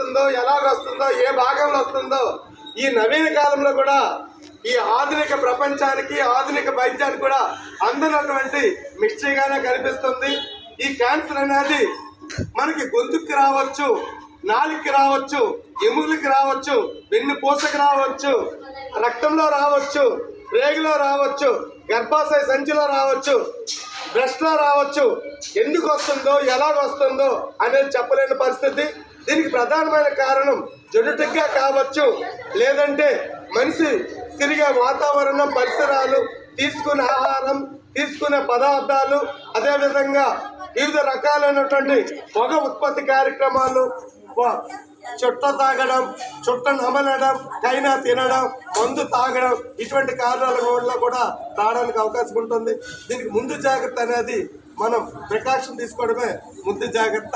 వస్తుందో, ఎలాగ వస్తుందో, ఏ భాగంలో వస్తుందో ఈ నవీన కాలంలో కూడా ఈ ఆధునిక ప్రపంచానికి, ఆధునిక వైద్యానికి కూడా అందనటువంటి మిక్చర్గానే కనిపిస్తుంది. ఈ క్యాన్సర్ అనేది మనకి గొంతుకి రావచ్చు, నాలుగుకి రావచ్చు, ఎముకలకి రావచ్చు, వెన్నుపూసకి రావచ్చు, రక్తంలో రావచ్చు, రేగులో రావచ్చు, గర్భాశయ సంచిలో రావచ్చు, బ్రెస్ట్లో రావచ్చు. ఎందుకు వస్తుందో, ఎలాగ వస్తుందో అనేది చెప్పలేని పరిస్థితి. దీనికి ప్రధానమైన కారణం జెనెటిక్గా కావచ్చు, లేదంటే మనిషి తిరిగే వాతావరణం, పరిసరాలు, తీసుకునే ఆహారం, తీసుకునే పదార్థాలు, అదేవిధంగా వివిధ రకాలైనటువంటి పొగ ఉత్పత్తి కార్యక్రమాలు, చుట్ట తాగడం, చుట్ట నమలడం, కైనా తినడం, మందు తాగడం, ఇటువంటి కారణాల వల్ల కూడా రావడానికి అవకాశం ఉంటుంది. దీనికి ముందు జాగ్రత్త అనేది మనం ప్రికాషన్ తీసుకోవడమే ముందు జాగ్రత్త.